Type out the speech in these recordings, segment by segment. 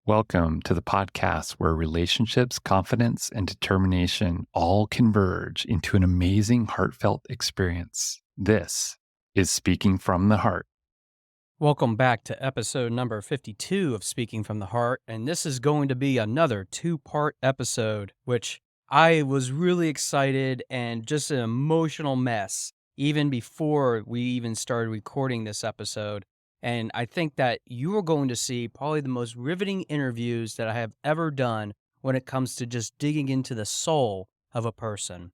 Welcome to the podcast where relationships, confidence, and determination all converge into an amazing, heartfelt experience. This is Speaking from the Heart. Welcome back to episode number 52 of Speaking from the Heart. And this is going to be another two-part episode, which I was really excited and just an emotional mess even before we even started recording this episode. And I think that you are going to see probably the most riveting interviews that I have ever done when it comes to just digging into the soul of a person.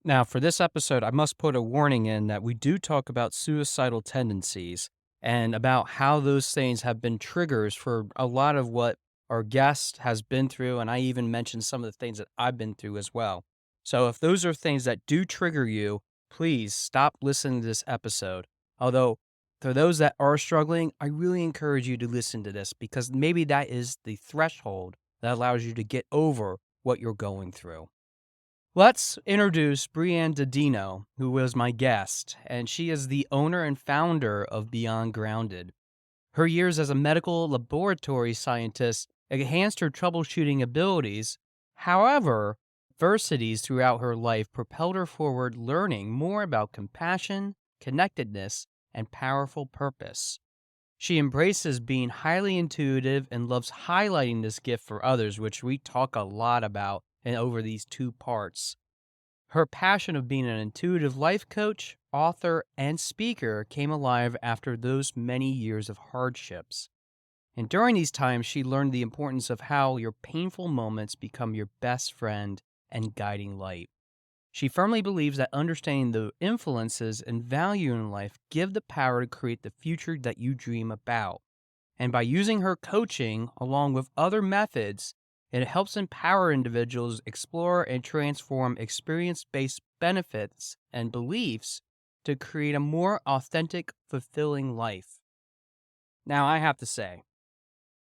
Now, for this episode, I must put a warning in that we do talk about suicidal tendencies and about how those things have been triggers for a lot of what our guest has been through. And I even mentioned some of the things that I've been through as well. So if those are things that do trigger you, please stop listening to this episode. Although, for those that are struggling, I really encourage you to listen to this because maybe that is the threshold that allows you to get over what you're going through. Let's introduce Brianne DiDino, who was my guest, and she is the owner and founder of Beyond Grounded. Her years as a medical laboratory scientist enhanced her troubleshooting abilities. However, adversities throughout her life propelled her forward, learning more about compassion, connectedness, and powerful purpose. She embraces being highly intuitive and loves highlighting this gift for others, which we talk a lot about and over these two parts. Her passion of being an intuitive life coach, author, and speaker came alive after those many years of hardships. And during these times, she learned the importance of how your painful moments become your best friend and guiding light. She firmly believes that understanding the influences and value in life give the power to create the future that you dream about. And by using her coaching along with other methods, it helps empower individuals explore and transform experience-based benefits and beliefs to create a more authentic, fulfilling life. Now, I have to say,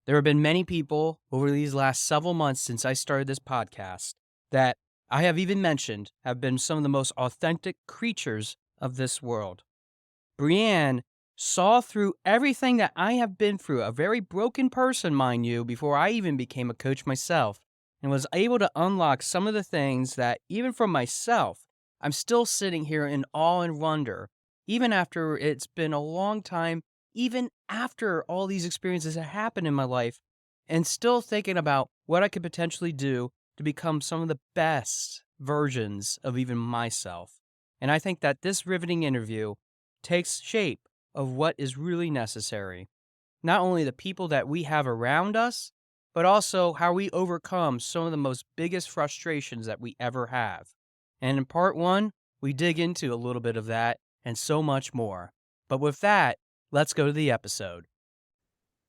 there have been many people over these last several months since I started this podcast that I have even mentioned have been some of the most authentic creatures of this world. Brianne saw through everything that I have been through, a very broken person, mind you, before I even became a coach myself, and was able to unlock some of the things that, even from myself, I'm still sitting here in awe and wonder, even after it's been a long time, even after all these experiences have happened in my life, and still thinking about what I could potentially do to become some of the best versions of even myself. And I think that this riveting interview takes shape of what is really necessary. Not only the people that we have around us, but also how we overcome some of the most biggest frustrations that we ever have. And in part one, we dig into a little bit of that and so much more. But with that, let's go to the episode.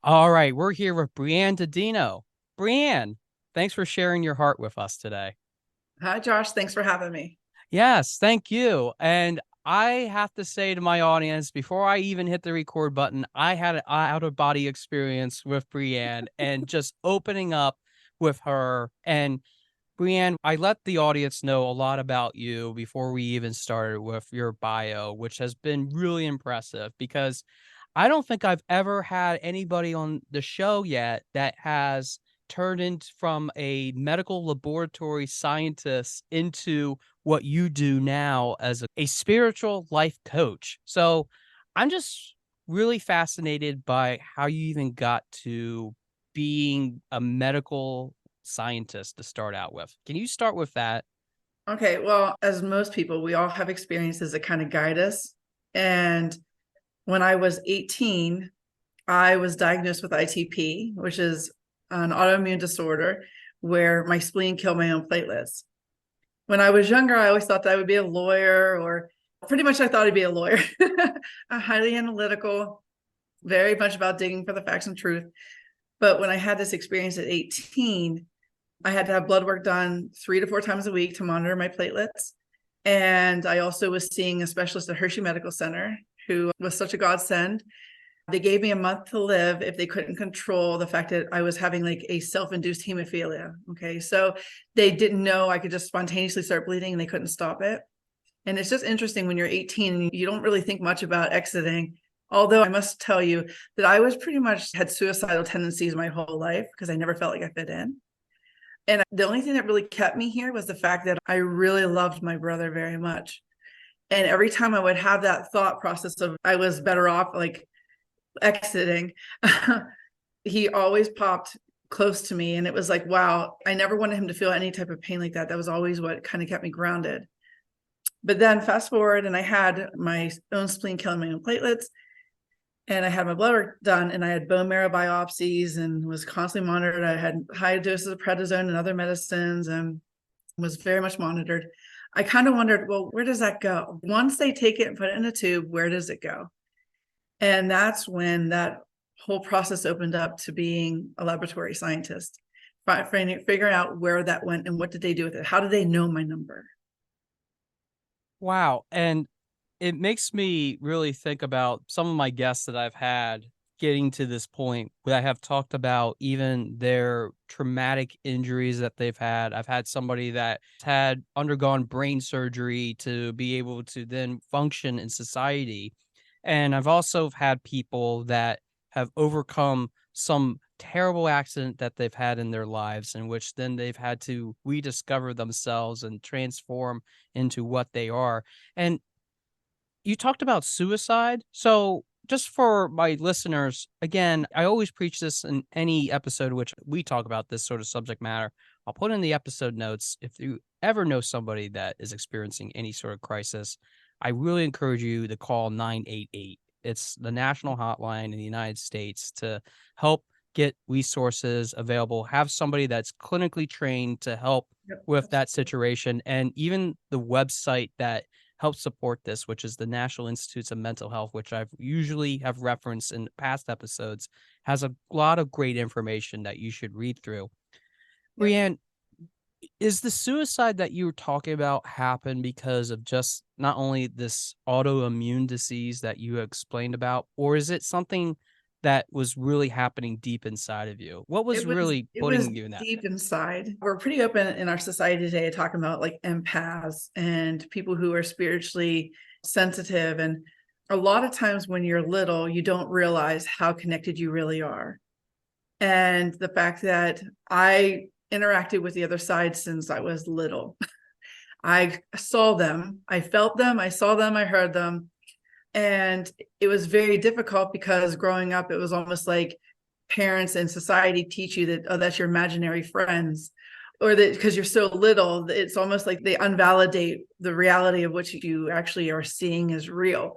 All right, we're here with Brianne DiDino. Brianne, thanks for sharing your heart with us today. Hi, Josh. Thanks for having me. Yes, thank you. And I have to say to my audience, before I even hit the record button, I had an out-of-body experience with Brianne and just opening up with her. And Brianne, I let the audience know a lot about you before we even started with your bio, which has been really impressive because I don't think I've ever had anybody on the show yet that has turned into from a medical laboratory scientist into what you do now as a spiritual life coach. So I'm just really fascinated by how you even got to being a medical scientist to start out with. Can you start with that? Okay, well, as most people, we all have experiences that kind of guide us. And when I was 18, I was diagnosed with ITP, which is an autoimmune disorder where my spleen killed my own platelets. When I was younger, I always thought that I would be a lawyer, or pretty much I thought I'd be a lawyer, highly analytical, very much about digging for the facts and truth. But when I had this experience at 18, I had to have blood work done 3 to 4 times a week to monitor my platelets. And I also was seeing a specialist at Hershey Medical Center who was such a godsend. They gave me a month to live if they couldn't control the fact that I was having like a self-induced hemophilia. Okay. So they didn't know I could just spontaneously start bleeding and they couldn't stop it. And it's just interesting when you're 18 and you don't really think much about exiting. Although I must tell you that I was pretty much had suicidal tendencies my whole life because I never felt like I fit in. And the only thing that really kept me here was the fact that I really loved my brother very much. And every time I would have that thought process of I was better off like exiting, he always popped close to me. And it was like, wow, I never wanted him to feel any type of pain like that. That was always what kind of kept me grounded. But then fast forward, and I had my own spleen killing my own platelets, and I had my blood work done, and I had bone marrow biopsies and was constantly monitored. I had high doses of prednisone and other medicines and was very much monitored. I kind of wondered, well, where does that go? Once they take it and put it in a tube, where does it go? And that's when that whole process opened up to being a laboratory scientist, figuring out where that went and what did they do with it? How did they know my number? Wow. And it makes me really think about some of my guests that I've had getting to this point where I have talked about even their traumatic injuries that they've had. I've had somebody that had undergone brain surgery to be able to then function in society. And I've also had people that have overcome some terrible accident that they've had in their lives, in which then they've had to rediscover themselves and transform into what they are. And you talked about suicide. So, just for my listeners, again, I always preach this in any episode which we talk about this sort of subject matter. I'll put in the episode notes. If you ever know somebody that is experiencing any sort of crisis, I really encourage you to call 988. It's the national hotline in the United States to help get resources available. Have somebody that's clinically trained to help Yep. with that situation. And even the website that help support this, which is the National Institutes of Mental Health, which I've usually have referenced in past episodes, has a lot of great information that you should read through. Yep. Brianne, is the suicide that you were talking about happen because of just not only this autoimmune disease that you explained about, or is it something that was really happening deep inside of you? What was really It was putting you in that? deep inside. We're pretty open in our society today talking about like empaths and people who are spiritually sensitive. And a lot of times when you're little, you don't realize how connected you really are. And the fact that I interacted with the other side since I was little. I saw them, I felt them, I saw them, I heard them. And it was very difficult because growing up, it was almost like parents and society teach you that, oh, that's your imaginary friends, or that because you're so little, it's almost like they unvalidate the reality of what you actually are seeing as real.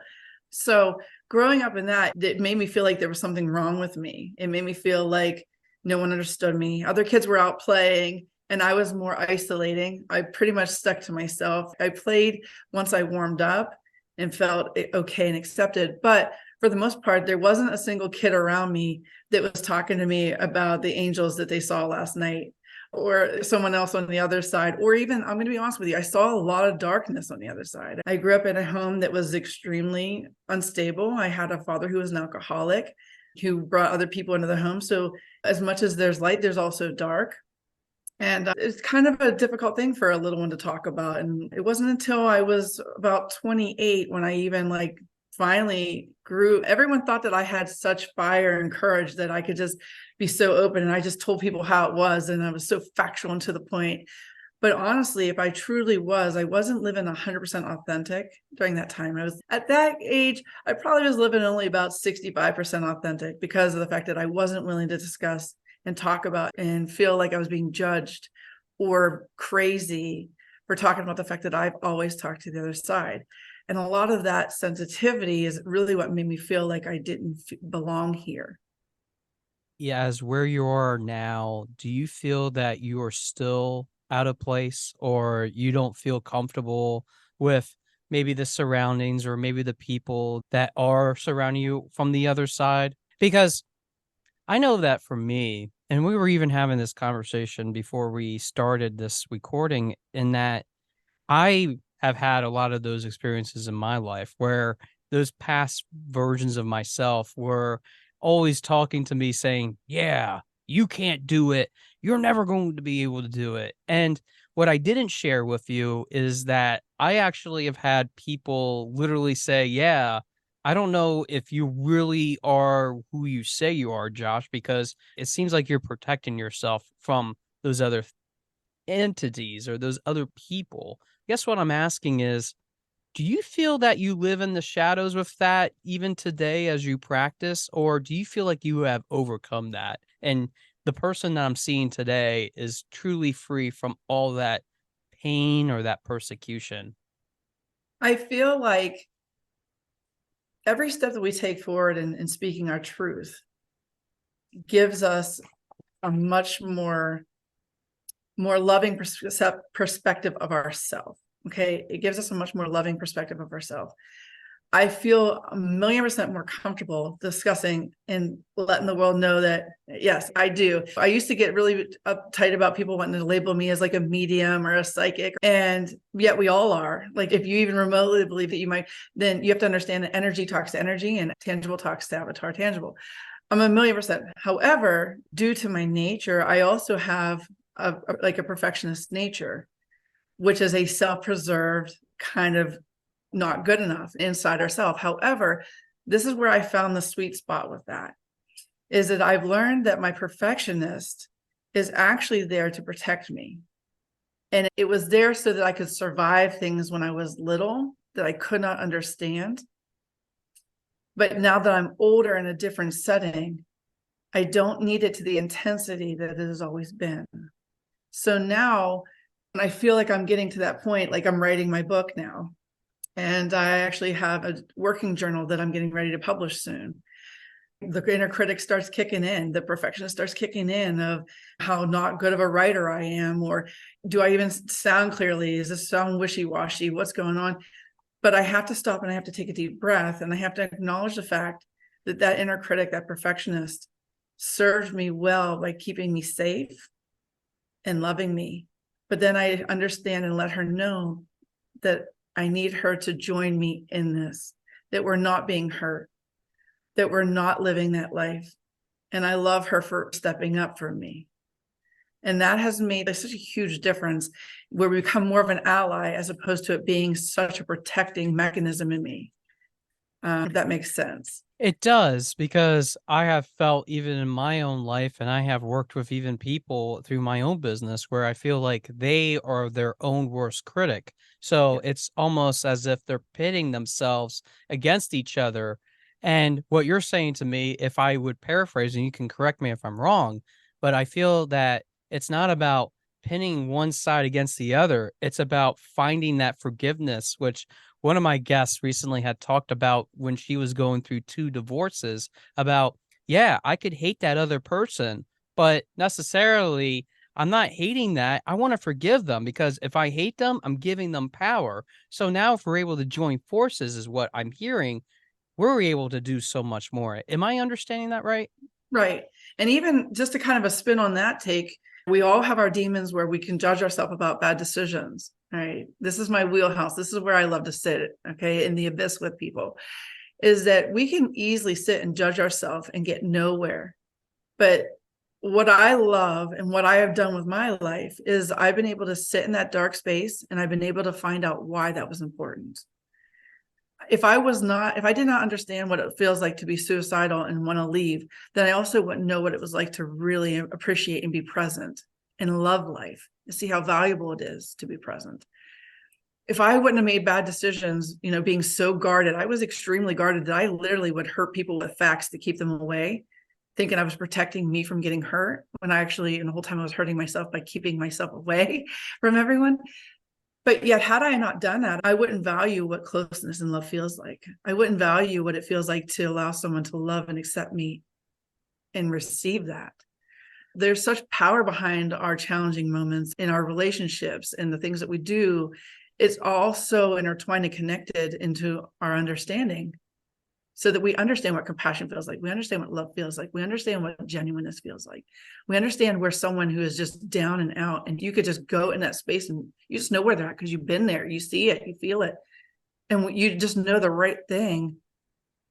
So growing up in that, it made me feel like there was something wrong with me. It made me feel like no one understood me. Other kids were out playing and I was more isolating. I pretty much stuck to myself. I played once I warmed up and felt okay and accepted. But for the most part, there wasn't a single kid around me that was talking to me about the angels that they saw last night, or someone else on the other side. Or even, I'm going to be honest with you, I saw a lot of darkness on the other side. I grew up in a home that was extremely unstable. I had a father who was an alcoholic who brought other people into the home. So as much as there's light, there's also dark. And it's kind of a difficult thing for a little one to talk about. And it wasn't until I was about 28 when I even like finally grew. Everyone thought that I had such fire and courage that I could just be so open. And I just told people how it was. And I was so factual and to the point. But honestly, if I truly was, I wasn't living 100% authentic during that time. I was at that age, I probably was living only about 65% authentic because of the fact that I wasn't willing to discuss and talk about and feel like I was being judged or crazy for talking about the fact that I've always talked to the other side. And a lot of that sensitivity is really what made me feel like I didn't belong here. Yeah, as where you are now, do you feel that you are still out of place or you don't feel comfortable with maybe the surroundings or maybe the people that are surrounding you from the other side? Because I know that for me, and we were even having this conversation before we started this recording, in that I have had a lot of those experiences in my life where those past versions of myself were always talking to me saying, yeah, you can't do it. You're never going to be able to do it. And what I didn't share with you is that I actually have had people literally say, yeah, I don't know if you really are who you say you are, Josh, because it seems like you're protecting yourself from those other entities or those other people. Guess what I'm asking is, do you feel that you live in the shadows with that even today as you practice, or do you feel like you have overcome that? And the person that I'm seeing today is truly free from all that pain or that persecution. I feel like every step that we take forward in speaking our truth gives us a much more loving perspective of ourselves. Okay, it gives us a much more loving perspective of ourselves. I feel 1,000,000% more comfortable discussing and letting the world know that, yes, I do. I used to get really uptight about people wanting to label me as like a medium or a psychic. And yet we all are. Like, if you even remotely believe that you might, then you have to understand that energy talks to energy and tangible talks to avatar tangible. I'm 1,000,000%. However, due to my nature, I also have like a perfectionist nature, which is a self-preserved kind of not good enough inside ourselves. However, this is where I found the sweet spot with that, is that I've learned that my perfectionist is actually there to protect me. And it was there so that I could survive things when I was little that I could not understand. But now that I'm older in a different setting, I don't need it to the intensity that it has always been. So now, I feel like I'm getting to that point, like I'm writing my book now. And I actually have a working journal that I'm getting ready to publish soon. The inner critic starts kicking in, the perfectionist starts kicking in of how not good of a writer I am, or do I even sound clearly? Is this sound wishy-washy? What's going on? But I have to stop and I have to take a deep breath, and I have to acknowledge the fact that that inner critic, that perfectionist, served me well by keeping me safe and loving me. But then I understand and let her know that I need her to join me in this, that we're not being hurt, that we're not living that life. And I love her for stepping up for me. And that has made such a huge difference, where we become more of an ally as opposed to it being such a protecting mechanism in me. If that makes sense. It does, because I have felt even in my own life, and I have worked with even people through my own business where I feel like they are their own worst critic. So Yeah. it's almost as if they're pitting themselves against each other. And what you're saying to me, if I would paraphrase, and you can correct me if I'm wrong, but I feel that it's not about pinning one side against the other. It's about finding that forgiveness, which one of my guests recently had talked about when she was going through 2 divorces about, yeah, I could hate that other person, but necessarily I'm not hating that. I want to forgive them, because if I hate them, I'm giving them power. So now if we're able to join forces is what I'm hearing, we're able to do so much more. Am I understanding that right? Right. And even just to kind of a spin on that take, we all have our demons where we can judge ourselves about bad decisions. Right. This is my wheelhouse. This is where I love to sit, okay, in the abyss with people, is that we can easily sit and judge ourselves and get nowhere. But what I love and what I have done with my life is I've been able to sit in that dark space, and I've been able to find out why that was important. If I did not understand what it feels like to be suicidal and want to leave, then I also wouldn't know what it was like to really appreciate and be present and love life, and see how valuable it is to be present. If I wouldn't have made bad decisions, being so guarded, I was extremely guarded that I literally would hurt people with facts to keep them away, thinking I was protecting me from getting hurt, when I actually, and the whole time I was hurting myself by keeping myself away from everyone. But yet, had I not done that, I wouldn't value what closeness and love feels like. I wouldn't value what it feels like to allow someone to love and accept me and receive that. There's such power behind our challenging moments in our relationships and the things that we do. It's all so intertwined and connected into our understanding, so that we understand what compassion feels like. We understand what love feels like. We understand what genuineness feels like. We understand where someone who is just down and out, and you could just go in that space and you just know where they're at because you've been there. You see it, you feel it. And you just know the right thing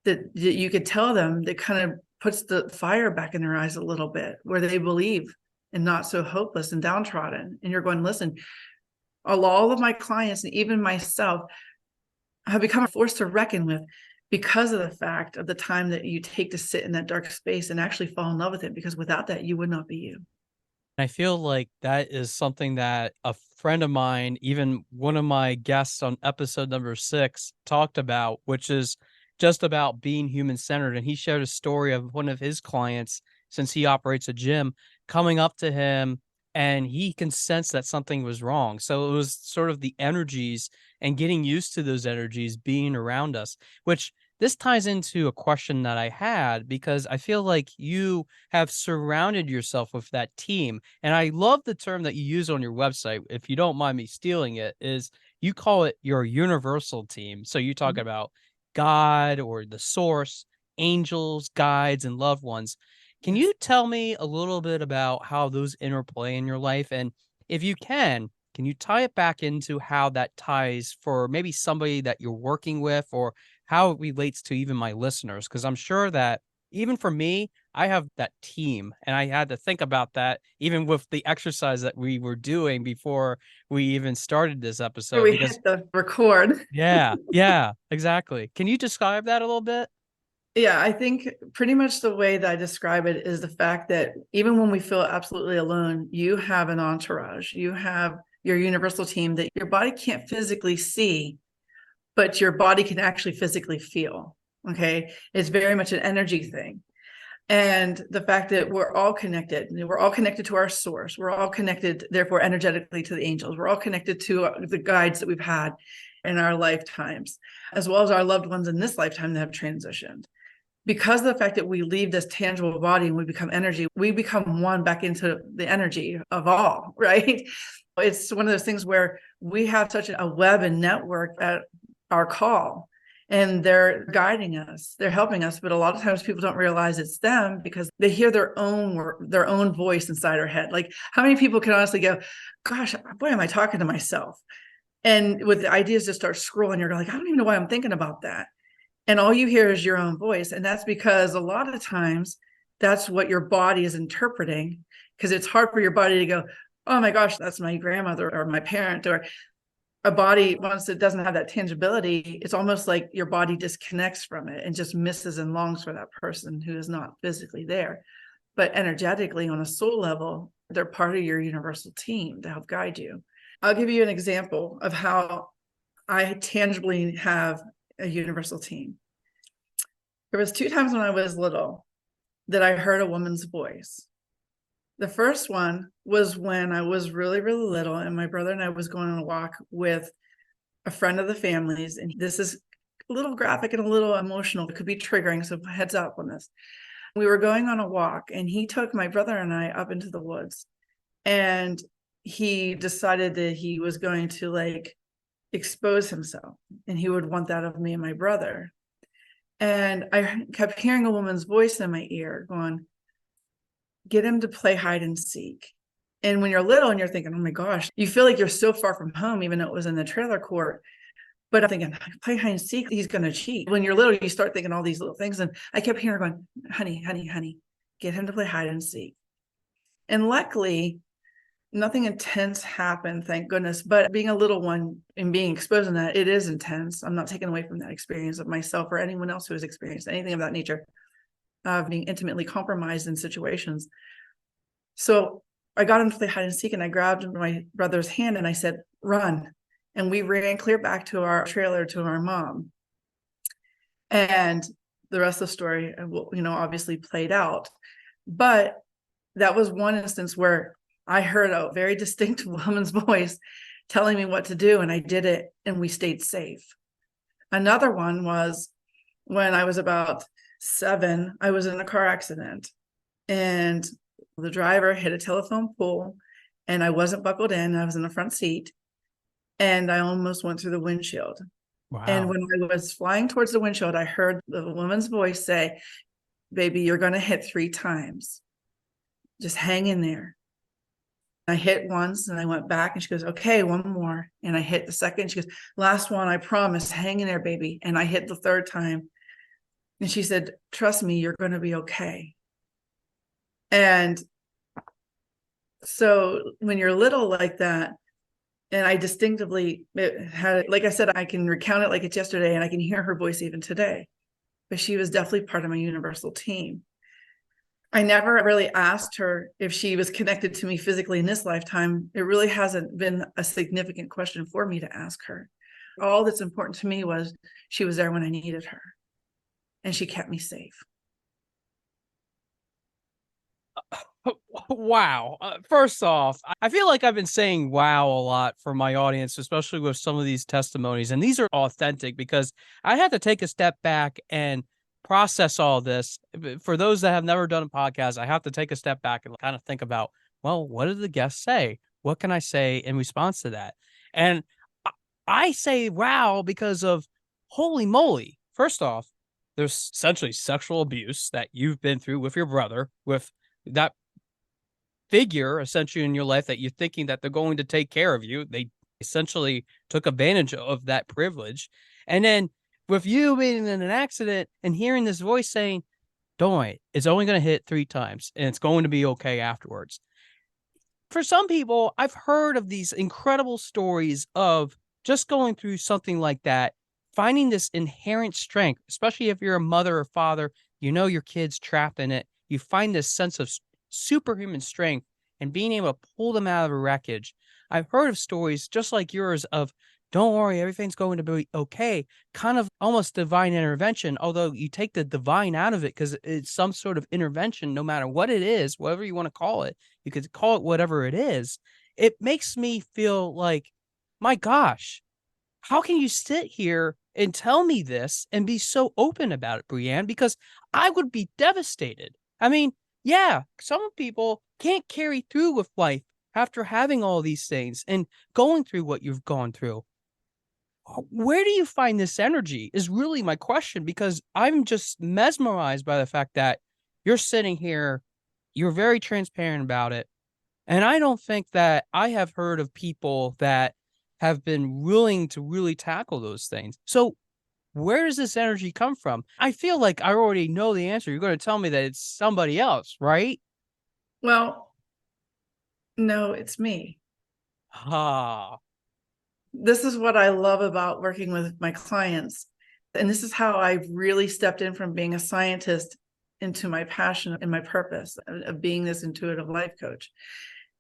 that you could tell them, that kind of puts the fire back in their eyes a little bit, where they believe and not so hopeless and downtrodden. And you're going, listen, all of my clients and even myself have become a force to reckon with. because of the fact of the time that you take to sit in that dark space and actually fall in love with it, because without that, you would not be you. I feel like that is something that a friend of mine, even one of my guests on episode number 6, talked about, which is just about being human centered. And he shared a story of one of his clients, since he operates a gym, coming up to him and he can sense that something was wrong. So it was sort of the energies and getting used to those energies being around us, which this ties into a question that I had because I feel like you have surrounded yourself with that team. And I love the term that you use on your website, if you don't mind me stealing it, is you call it your universal team. So you talk Mhm. about God or the source, angels, guides, and loved ones. Can Yes. you tell me a little bit about how those interplay in your life? And if you can you tie it back into how that ties for maybe somebody that you're working with or how it relates to even my listeners? Because I'm sure that even for me, I have that team, and I had to think about that even with the exercise that we were doing before we even started this Before episode. we Because hit the record. yeah, exactly. Can you describe that a little bit? Yeah, I think pretty much the way that I describe it is the fact that even when we feel absolutely alone, you have an entourage, you have your universal team that your body can't physically see, but your body can actually physically feel. Okay. It's very much an energy thing. And the fact that we're all connected to our source, we're all connected, therefore, energetically to the angels, we're all connected to the guides that we've had in our lifetimes, as well as our loved ones in this lifetime that have transitioned. Because of the fact that we leave this tangible body and we become energy, we become one back into the energy of all, right? It's one of those things where we have such a web and network at our call, and they're guiding us, they're helping us. But a lot of times people don't realize it's them because they hear their own voice inside our head. Like, how many people can honestly go, gosh, boy, am I talking to myself? And with the ideas just start scrolling, you're like, I don't even know why I'm thinking about that. And all you hear is your own voice. And that's because a lot of times that's what your body is interpreting, because it's hard for your body to go, oh my gosh, that's my grandmother or my parent. Or a body, once it doesn't have that tangibility, it's almost like your body disconnects from it and just misses and longs for that person who is not physically there. But energetically, on a soul level, they're part of your universal team to help guide you. I'll give you an example of how I tangibly have a universal team. There was 2 times when I was little that I heard a woman's voice. The first one was when I was really, really little, and my brother and I was going on a walk with a friend of the family's. And this is a little graphic and a little emotional. It could be triggering, so heads up on this. We were going on a walk, and he took my brother and I up into the woods. And he decided that he was going to like expose himself, and he would want that of me and my brother. And I kept hearing a woman's voice in my ear going, get him to play hide and seek. And when you're little and you're thinking, oh my gosh, you feel like you're so far from home, even though it was in the trailer court. But I'm thinking, play hide and seek, he's going to cheat. When you're little, you start thinking all these little things. And I kept hearing her going, honey, honey, honey, get him to play hide and seek. And luckily, nothing intense happened, thank goodness. But being a little one and being exposed to that, it is intense. I'm not taking away from that experience of myself or anyone else who has experienced anything of that nature, of being intimately compromised in situations. So I got him to play hide and seek, and I grabbed my brother's hand and I said, run. And we ran clear back to our trailer to our mom. And the rest of the story, obviously played out. But that was one instance where I heard a very distinct woman's voice telling me what to do, and I did it, and we stayed safe. Another one was when I was about 7, I was in a car accident, and the driver hit a telephone pole, and I wasn't buckled in. I was in the front seat, and I almost went through the windshield. And Wow. when I was flying towards the windshield, I heard the woman's voice say, baby, you're going to hit 3 times. Just hang in there. I hit once and I went back, and she goes, okay, one more. And I hit the second. She goes, last one, I promise, hang in there, baby. And I hit the 3rd time. And she said, trust me, you're going to be okay. And so when you're little like that, and I distinctively had, like I said, I can recount it like it's yesterday, and I can hear her voice even today. but she was definitely part of my universal team. I never really asked her if she was connected to me physically in this lifetime. It really hasn't been a significant question for me to ask her. All that's important to me was she was there when I needed her, and she kept me safe. Wow. First off, I feel like I've been saying wow a lot for my audience, especially with some of these testimonies. And these are authentic because I had to take a step back and process all this. For those that have never done a podcast, I have to take a step back and kind of think about, well, what did the guest say? What can I say in response to that? And I I say wow because of holy moly. First off, there's essentially sexual abuse that you've been through with your brother, with that figure essentially in your life that you're thinking that they're going to take care of you. They essentially took advantage of that privilege. And then with you being in an accident and hearing this voice saying, don't worry, it's only going to hit 3 times and it's going to be okay afterwards. For some people, I've heard of these incredible stories of just going through something like that, finding this inherent strength, especially if you're a mother or father, you know your kid's trapped in it. You find this sense of superhuman strength and being able to pull them out of a wreckage. I've heard of stories just like yours of, don't worry, everything's going to be okay, kind of almost divine intervention, although you take the divine out of it because it's some sort of intervention, no matter what it is, whatever you want to call it. You could call it whatever it is. It makes me feel like, my gosh, how can you sit here and tell me this and be so open about it, Brianne? Because I would be devastated. I mean, yeah, some people can't carry through with life after having all these things and going through what you've gone through. Where do you find this energy is really my question, because I'm just mesmerized by the fact that you're sitting here, you're very transparent about it. And I don't think that I have heard of people that have been willing to really tackle those things. So where does this energy come from? I feel like I already know the answer. You're going to tell me that it's somebody else, right? Well, no, it's me. Ah, This is what I love about working with my clients. And this is how I really stepped in from being a scientist into my passion and my purpose of being this intuitive life coach.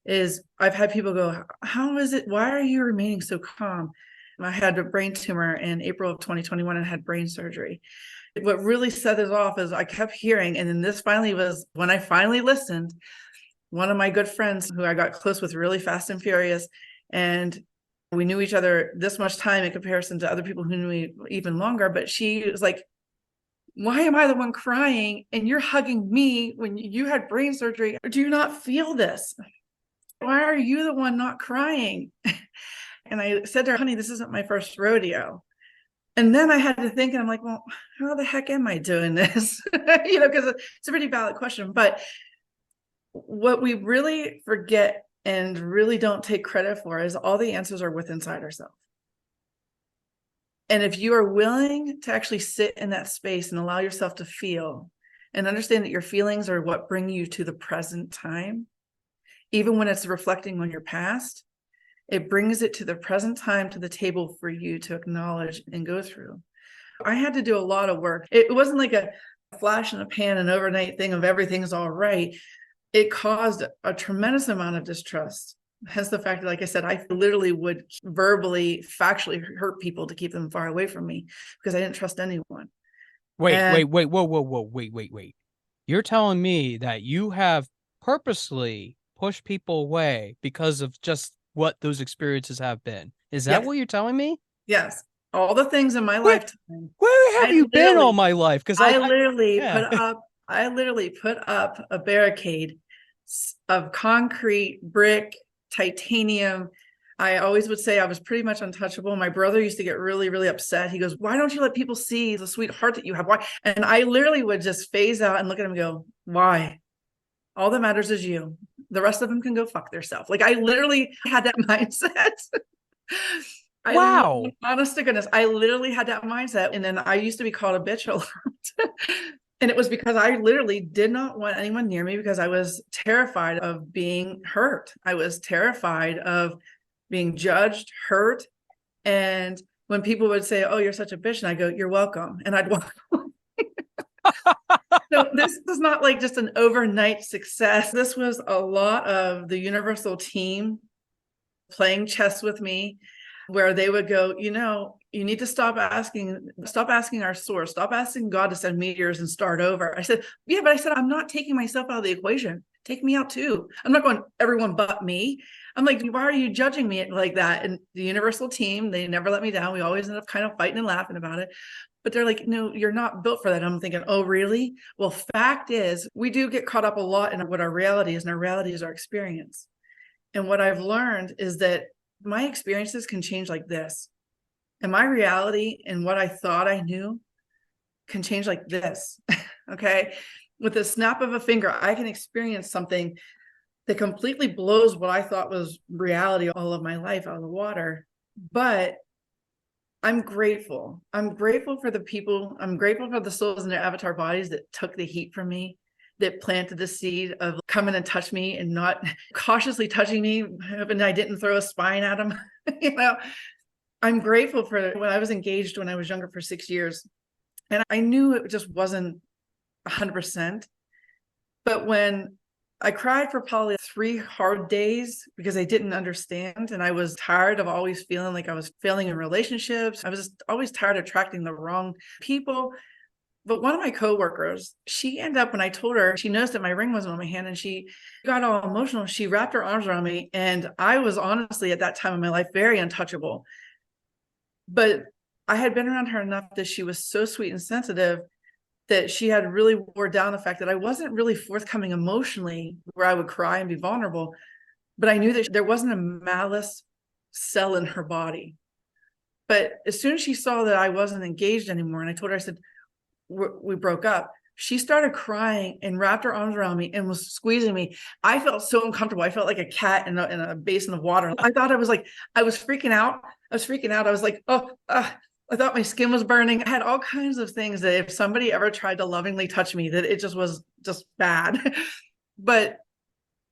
Is I've had people go, how is it? Why are you remaining so calm? I had a brain tumor in April of 2021 and had brain surgery. What really set it off is I kept hearing, and then this finally was when I finally listened. One of my good friends who I got close with really fast and furious, and we knew each other this much time in comparison to other people who knew me even longer. But she was like, why am I the one crying and you're hugging me when you had brain surgery? Do you not feel this? Why are you the one not crying? And I said to her, honey, this isn't my first rodeo. And then I had to think, and I'm like, well, how the heck am I doing this? Because it's a pretty valid question. But what we really forget and really don't take credit for is all the answers are within inside ourselves. And if you are willing to actually sit in that space and allow yourself to feel and understand that your feelings are what bring you to the present time, even when it's reflecting on your past, it brings it to the present time, to the table for you to acknowledge and go through. I had to do a lot of work. It wasn't like a flash in the pan, an overnight thing of everything's all right. It caused a tremendous amount of distrust. Hence the fact that, like I said, I literally would verbally, factually hurt people to keep them far away from me because I didn't trust anyone. wait, wait. You're telling me that you have purposely pushed people away because of just what those experiences have been. Is that Yes, what you're telling me? yes. All the things in my Where lifetime. where have I you been all my life? Because I literally yeah. put up a barricade of concrete, brick, titanium. I always would say I was pretty much untouchable. My brother used to get really, really upset. He goes, why don't you let people see the sweet heart that you have? Why? And I literally would just phase out and look at him and go, why? All that matters is you. The rest of them can go fuck themselves. Like I literally had that mindset. Wow. Honest to goodness, I literally had that mindset. And then I used to be called a bitch a lot. And it was because I literally did not want anyone near me because I was terrified of being hurt. I was terrified of being judged, hurt. And when people would say, oh, you're such a bitch, and I go, you're welcome. And I'd walk away. So this is not like just an overnight success. This was a lot of the Universal team playing chess with me, where they would go, you need to stop asking our source, stop asking God to send meteors and start over. I said, yeah, but I said, I'm not taking myself out of the equation. Take me out too. I'm not going, everyone but me. I'm like, why are you judging me like that? And the Universal team, they never let me down. We always end up kind of fighting and laughing about it. But they're like, no, you're not built for that. I'm thinking, oh, really? Well, fact is, we do get caught up a lot in what our reality is, and our reality is our experience. And what I've learned is that my experiences can change like this. And my reality and what I thought I knew can change like this. Okay. With the snap of a finger, I can experience something that completely blows what I thought was reality all of my life out of the water. But I'm grateful. I'm grateful for the people. I'm grateful for the souls in their avatar bodies that took the heat from me, that planted the seed of coming and touch me and not cautiously touching me, hoping I didn't throw a spine at them. I'm grateful for when I was engaged when I was younger for 6 years. And I knew it just wasn't 100%. But when I cried for probably 3 hard days because I didn't understand. And I was tired of always feeling like I was failing in relationships. I was just always tired of attracting the wrong people. But one of my coworkers, she ended up, when I told her, she noticed that my ring wasn't on my hand and she got all emotional. She wrapped her arms around me. And I was honestly at that time in my life very untouchable. But I had been around her enough that she was so sweet and sensitive that she had really wore down the fact that I wasn't really forthcoming emotionally, where I would cry and be vulnerable. But I knew that there wasn't a malice cell in her body. But as soon as she saw that I wasn't engaged anymore, and I told her, I said, we broke up, she started crying and wrapped her arms around me and was squeezing me. I felt so uncomfortable. I felt like a cat in a basin of water. I thought I was freaking out. I was like, I thought my skin was burning. I had all kinds of things that if somebody ever tried to lovingly touch me, that it just was just bad. But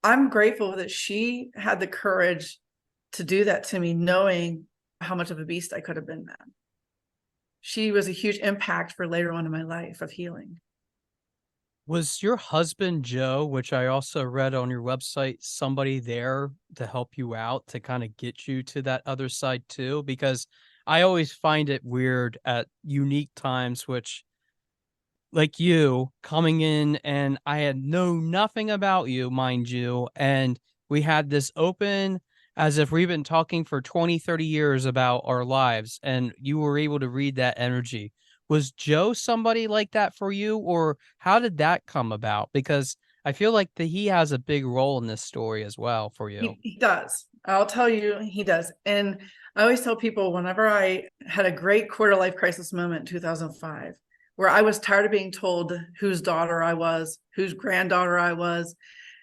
I'm grateful that she had the courage to do that to me, knowing how much of a beast I could have been then. She was a huge impact for later on in my life of healing. Was your husband, Joe, which I also read on your website, somebody there to help you out to kind of get you to that other side too? Because I always find it weird at unique times, which, like you coming in, and I had nothing about you, mind you. And we had this open as if we've been talking for 20, 30 years about our lives, and you were able to read that energy. Was Joe somebody like that for you, or how did that come about? Because I feel like that he has a big role in this story as well for you. He does. I'll tell you, he does. And I always tell people, whenever I had a great quarter life crisis moment in 2005, where I was tired of being told whose daughter I was, whose granddaughter I was.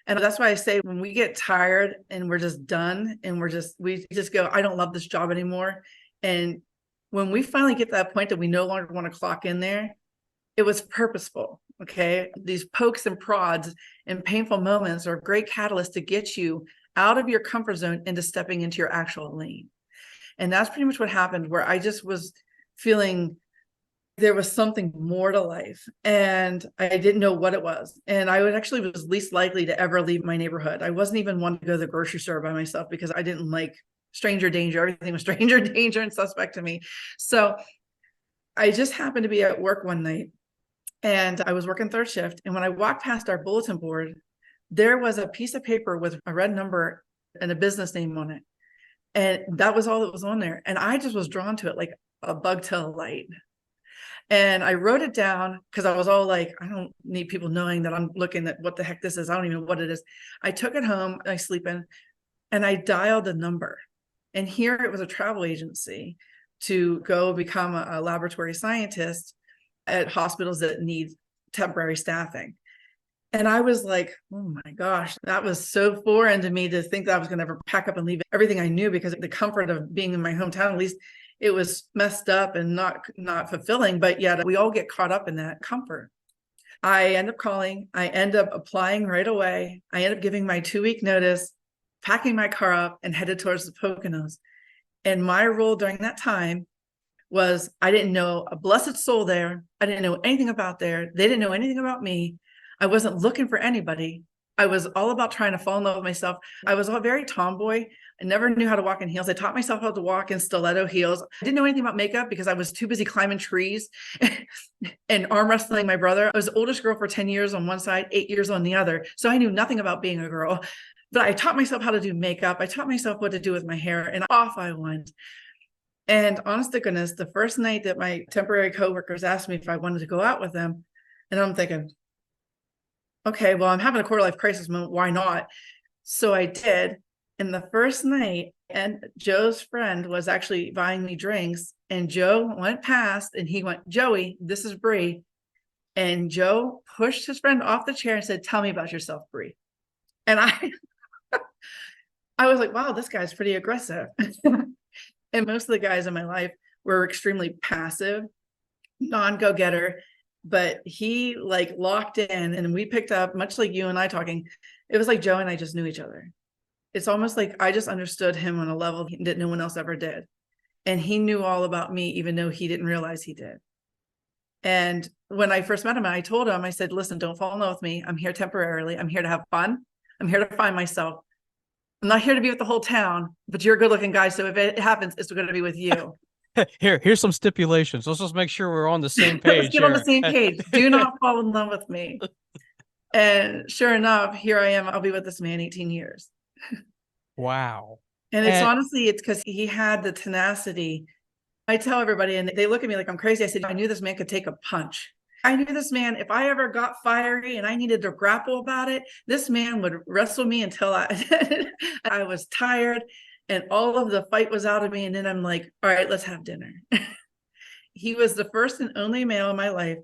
And that's why I say, when we get tired and we're just done and we just go, I don't love this job anymore. And when we finally get to that point that we no longer want to clock in there, it was purposeful. Okay. These pokes and prods and painful moments are great catalysts to get you out of your comfort zone into stepping into your actual lane. And that's pretty much what happened, where I just was feeling there was something more to life and I didn't know what it was. And I was least likely to ever leave my neighborhood. I wasn't even one to go to the grocery store by myself because I didn't like stranger danger. Everything was stranger danger and suspect to me. So I just happened to be at work one night and I was working third shift. And when I walked past our bulletin board, there was a piece of paper with a red number and a business name on it. And that was all that was on there. And I just was drawn to it like a bug to a light. And I wrote it down because I was all like, I don't need people knowing that I'm looking at what the heck this is. I don't even know what it is. I took it home, I sleep in, and I dialed the number. And here it was a travel agency to go become a laboratory scientist at hospitals that need temporary staffing. And I was like, oh my gosh, that was so foreign to me to think that I was going to ever pack up and leave everything I knew, because of the comfort of being in my hometown. At least it was messed up and not fulfilling, but yet we all get caught up in that comfort. I end up calling, I end up applying right away. I end up giving my 2-week notice, packing my car up and headed towards the Poconos. And my role during that time was I didn't know a blessed soul there. I didn't know anything about there. They didn't know anything about me. I wasn't looking for anybody. I was all about trying to fall in love with myself. I was all very tomboy. I never knew how to walk in heels. I taught myself how to walk in stiletto heels. I didn't know anything about makeup because I was too busy climbing trees and arm wrestling my brother. I was the oldest girl for 10 years on one side, 8 years on the other. So I knew nothing about being a girl. But I taught myself how to do makeup. I taught myself what to do with my hair, and off I went. And honest to goodness, the first night that my temporary coworkers asked me if I wanted to go out with them, and I'm thinking, okay, well, I'm having a quarter life crisis moment. Why not? So I did. And the first night, and Joe's friend was actually buying me drinks, and Joe went past and he went, Joey, this is Bree. And Joe pushed his friend off the chair and said, tell me about yourself, Bree. And I was like, wow, this guy's pretty aggressive. And most of the guys in my life were extremely passive, non-go-getter, but he like locked in, and we picked up, much like you and I talking, it was like Joe and I just knew each other. It's almost like I just understood him on a level that no one else ever did. And he knew all about me, even though he didn't realize he did. And when I first met him, I told him, I said, listen, don't fall in love with me. I'm here temporarily. I'm here to have fun. I'm here to find myself. I'm not here to be with the whole town, but you're a good looking guy. So if it happens, it's going to be with you. Here's some stipulations. Let's just make sure we're on the same page. Let's get on the same page. Do not fall in love with me. And sure enough, here I am. I'll be with this man 18 years. Wow. And it's honestly, it's because he had the tenacity. I tell everybody, and they look at me like I'm crazy. I said, I knew this man could take a punch. I knew this man, if I ever got fiery and I needed to grapple about it, this man would wrestle me until I was tired and all of the fight was out of me. And then I'm like, all right, let's have dinner. He was the first and only male in my life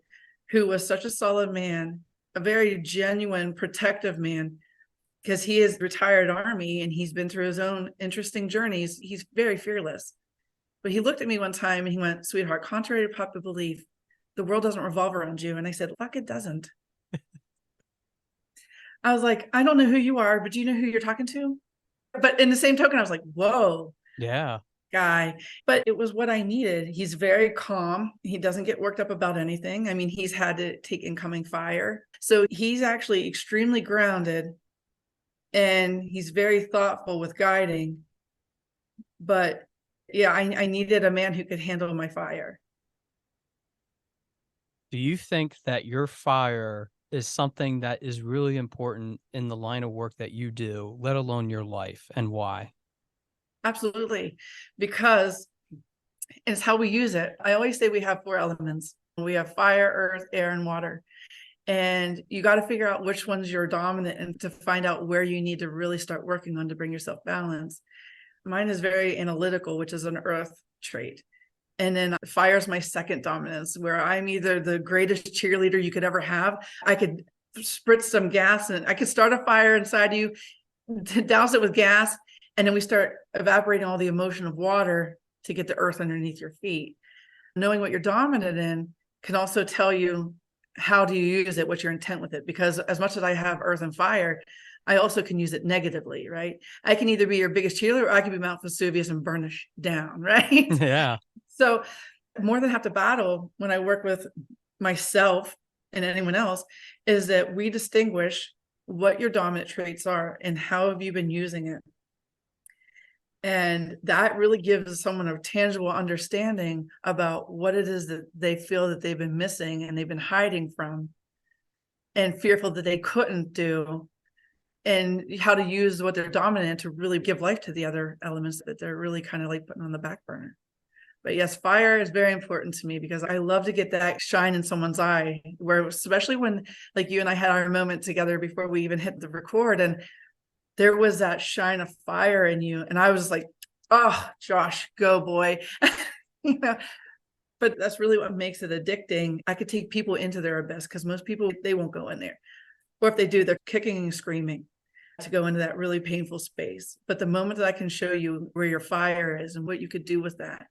who was such a solid man, a very genuine, protective man, because he is retired Army and he's been through his own interesting journeys. He's very fearless. But he looked at me one time and he went, sweetheart, contrary to popular belief, the world doesn't revolve around you. And I said, fuck, it doesn't. I was like, I don't know who you are, but do you know who you're talking to? But in the same token, I was like, whoa. Yeah. Guy. But it was what I needed. He's very calm. He doesn't get worked up about anything. I mean, he's had to take incoming fire. So he's actually extremely grounded and he's very thoughtful with guiding. But yeah, I needed a man who could handle my fire. Do you think that your fire is something that is really important in the line of work that you do, let alone your life, and why? Absolutely. Because it's how we use it. I always say we have 4 elements. We have fire, earth, air, and water. And you got to figure out which one's your dominant and to find out where you need to really start working on to bring yourself balance. Mine is very analytical, which is an earth trait. And then fire is my second dominance, where I'm either the greatest cheerleader you could ever have. I could spritz some gas and I could start a fire inside you, douse it with gas, and then we start evaporating all the emotion of water to get the earth underneath your feet. Knowing what you're dominant in can also tell you how do you use it, what's your intent with it. Because as much as I have earth and fire, I also can use it negatively, right? I can either be your biggest cheerleader or I can be Mount Vesuvius and burn us down, right? Yeah. So more than half the battle when I work with myself and anyone else is that we distinguish what your dominant traits are and how have you been using it. And that really gives someone a tangible understanding about what it is that they feel that they've been missing and they've been hiding from and fearful that they couldn't do, and how to use what they're dominant to really give life to the other elements that they're really kind of like putting on the back burner. But yes, fire is very important to me because I love to get that shine in someone's eye, where especially when like you and I had our moment together before we even hit the record, and there was that shine of fire in you. And I was like, oh, Josh, go boy. You know, but that's really what makes it addicting. I could take people into their abyss because most people, they won't go in there. Or if they do, they're kicking and screaming to go into that really painful space. But the moment that I can show you where your fire is and what you could do with that,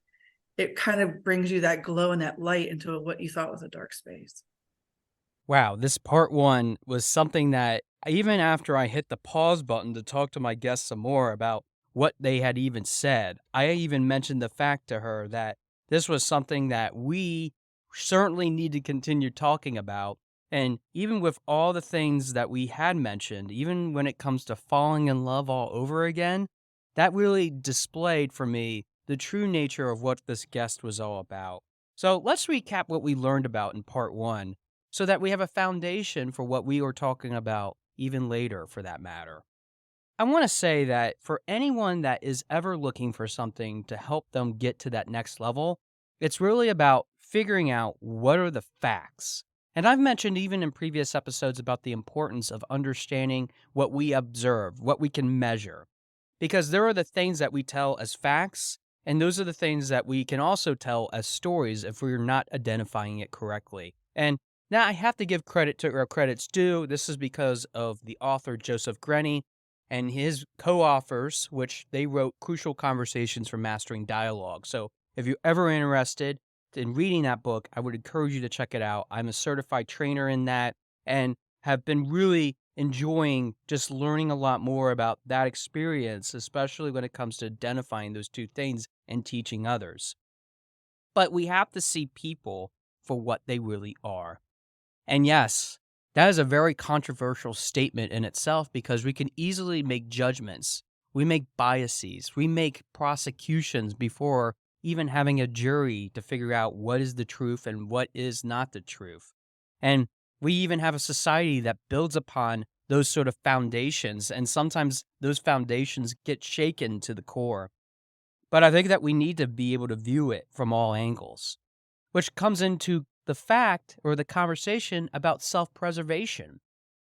it kind of brings you that glow and that light into what you thought was a dark space. Wow, this part 1 was something that even after I hit the pause button to talk to my guests some more about what they had even said, I even mentioned the fact to her that this was something that we certainly need to continue talking about. And even with all the things that we had mentioned, even when it comes to falling in love all over again, that really displayed for me the true nature of what this guest was all about. So let's recap what we learned about in part one so that we have a foundation for what we were talking about even later, for that matter. I want to say that for anyone that is ever looking for something to help them get to that next level, it's really about figuring out what are the facts. And I've mentioned even in previous episodes about the importance of understanding what we observe, what we can measure. Because there are the things that we tell as facts, and those are the things that we can also tell as stories if we're not identifying it correctly. And now I have to give credit to where credit's due. This is because of the author Joseph Grenny and his co-authors, which they wrote Crucial Conversations for Mastering Dialogue. So if you're ever interested in reading that book, I would encourage you to check it out. I'm a certified trainer in that and have been really enjoying just learning a lot more about that experience, especially when it comes to identifying those two things and teaching others. But we have to see people for what they really are. And yes, that is a very controversial statement in itself because we can easily make judgments. We make biases. We make prosecutions before even having a jury to figure out what is the truth and what is not the truth. And we even have a society that builds upon those sort of foundations, and sometimes those foundations get shaken to the core. But I think that we need to be able to view it from all angles, which comes into the fact or the conversation about self-preservation.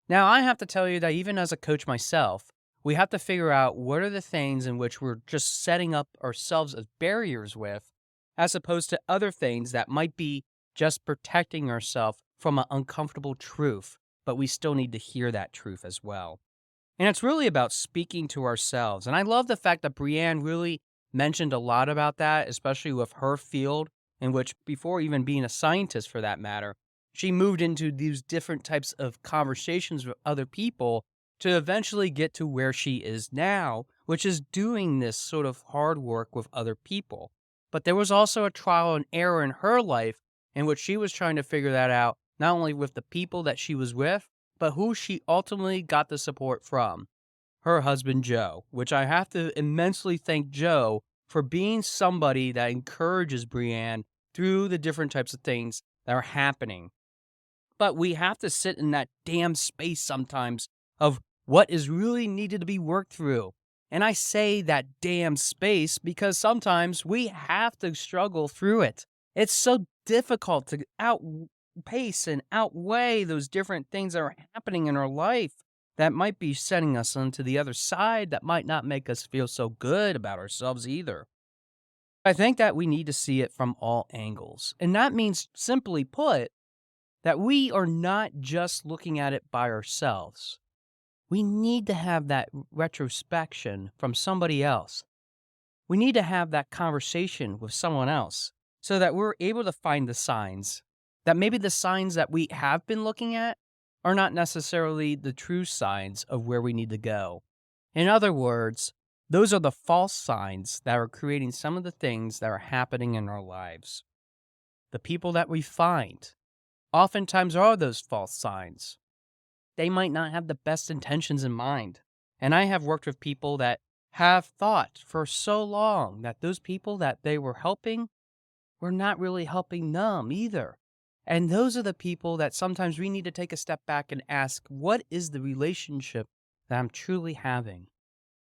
Now, I have to tell you that even as a coach myself, we have to figure out what are the things in which we're just setting up ourselves as barriers with, as opposed to other things that might be just protecting ourselves from an uncomfortable truth, but we still need to hear that truth as well. And it's really about speaking to ourselves. And I love the fact that Brianne really mentioned a lot about that, especially with her field, in which before even being a scientist for that matter, she moved into these different types of conversations with other people to eventually get to where she is now, which is doing this sort of hard work with other people. But there was also a trial and error in her life in which she was trying to figure that out, not only with the people that she was with, but who she ultimately got the support from, her husband, Joe, which I have to immensely thank Joe for being somebody that encourages Brianne through the different types of things that are happening. But we have to sit in that damn space sometimes of what is really needed to be worked through. And I say that damn space because sometimes we have to struggle through it. It's so difficult to outpace and outweigh those different things that are happening in our life that might be setting us onto the other side that might not make us feel so good about ourselves either. I think that we need to see it from all angles. And that means, simply put, that we are not just looking at it by ourselves. We need to have that retrospection from somebody else. We need to have that conversation with someone else so that we're able to find the signs, that maybe the signs that we have been looking at are not necessarily the true signs of where we need to go. In other words, those are the false signs that are creating some of the things that are happening in our lives. The people that we find oftentimes are those false signs. They might not have the best intentions in mind. And I have worked with people that have thought for so long that those people that they were helping were not really helping them either. And those are the people that sometimes we need to take a step back and ask, what is the relationship that I'm truly having?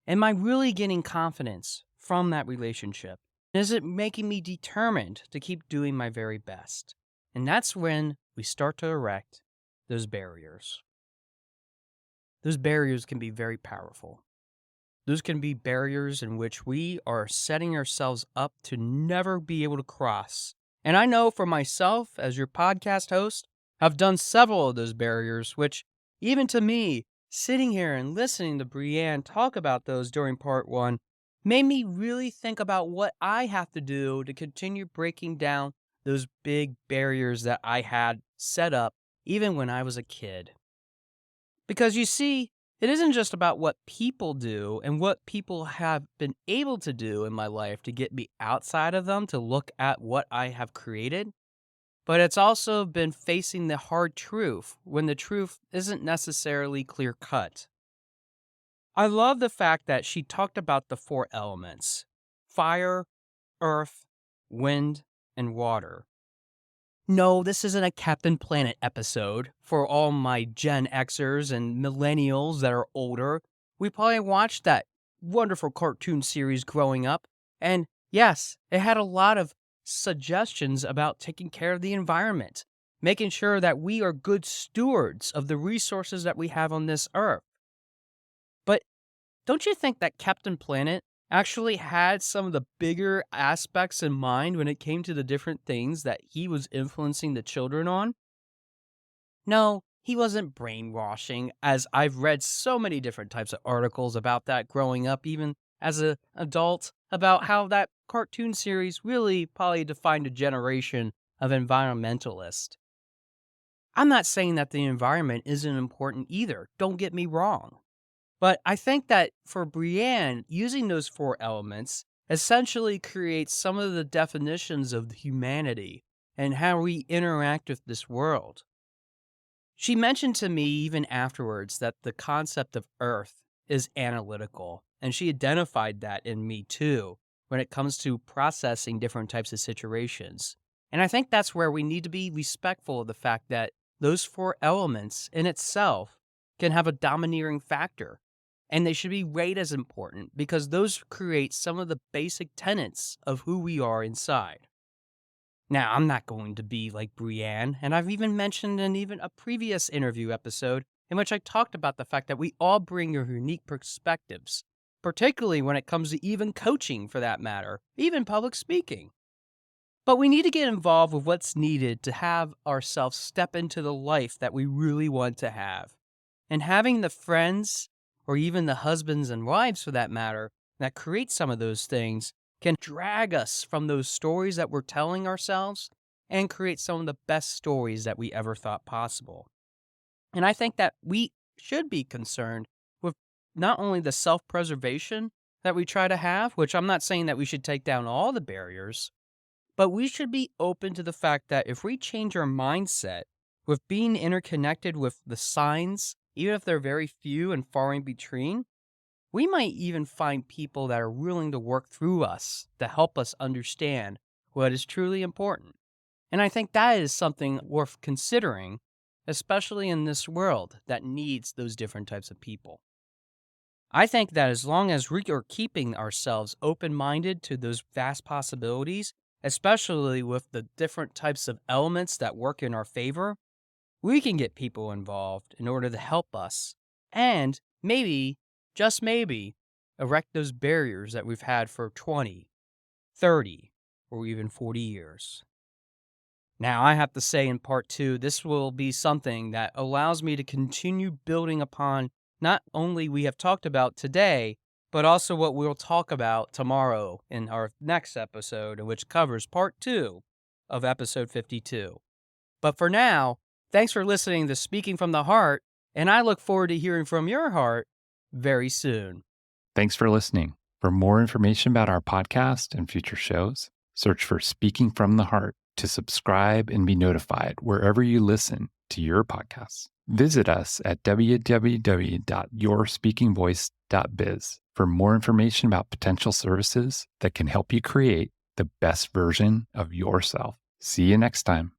Am I really getting confidence from that relationship? Is it making me determined to keep doing my very best? And that's when we start to erect those barriers. Those barriers can be very powerful. Those can be barriers in which we are setting ourselves up to never be able to cross. And I know for myself, as your podcast host, I've done several of those barriers, which even to me, sitting here and listening to Brianne talk about those during part one, made me really think about what I have to do to continue breaking down those big barriers that I had set up even when I was a kid. Because you see, it isn't just about what people do and what people have been able to do in my life to get me outside of them to look at what I have created, but it's also been facing the hard truth when the truth isn't necessarily clear cut. I love the fact that she talked about the four elements: fire, earth, wind, and water. No, this isn't a Captain Planet episode. For all my Gen Xers and millennials that are older, we probably watched that wonderful cartoon series growing up. And yes, it had a lot of suggestions about taking care of the environment, making sure that we are good stewards of the resources that we have on this earth. But don't you think that Captain Planet actually had some of the bigger aspects in mind when it came to the different things that he was influencing the children on? No, he wasn't brainwashing, as I've read so many different types of articles about that growing up, even as an adult, about how that cartoon series really probably defined a generation of environmentalists. I'm not saying that the environment isn't important either, don't get me wrong. But I think that for Brienne, using those four elements essentially creates some of the definitions of humanity and how we interact with this world. She mentioned to me even afterwards that the concept of Earth is analytical, and she identified that in me too when it comes to processing different types of situations. And I think that's where we need to be respectful of the fact that those four elements in itself can have a domineering factor, and they should be rated as important because those create some of the basic tenets of who we are inside. Now, I'm not going to be like Brienne, and I've even mentioned in even a previous interview episode in which I talked about the fact that we all bring your unique perspectives, particularly when it comes to even coaching for that matter, even public speaking. But we need to get involved with what's needed to have ourselves step into the life that we really want to have. And having the friends, or even the husbands and wives for that matter, that create some of those things can drag us from those stories that we're telling ourselves and create some of the best stories that we ever thought possible. And I think that we should be concerned with not only the self-preservation that we try to have, which I'm not saying that we should take down all the barriers, but we should be open to the fact that if we change our mindset with being interconnected with the signs, even if they're very few and far in between, we might even find people that are willing to work through us to help us understand what is truly important. And I think that is something worth considering, especially in this world that needs those different types of people. I think that as long as we are keeping ourselves open-minded to those vast possibilities, especially with the different types of elements that work in our favor, we can get people involved in order to help us and maybe, just maybe, erect those barriers that we've had for 20, 30, or even 40 years. Now, I have to say in part 2, this will be something that allows me to continue building upon not only we have talked about today, but also what we'll talk about tomorrow in our next episode, which covers part 2 of episode 52. But for now, thanks for listening to Speaking from the Heart, and I look forward to hearing from your heart very soon. Thanks for listening. For more information about our podcast and future shows, search for Speaking from the Heart to subscribe and be notified wherever you listen to your podcasts. Visit us at www.yourspeakingvoice.biz for more information about potential services that can help you create the best version of yourself. See you next time.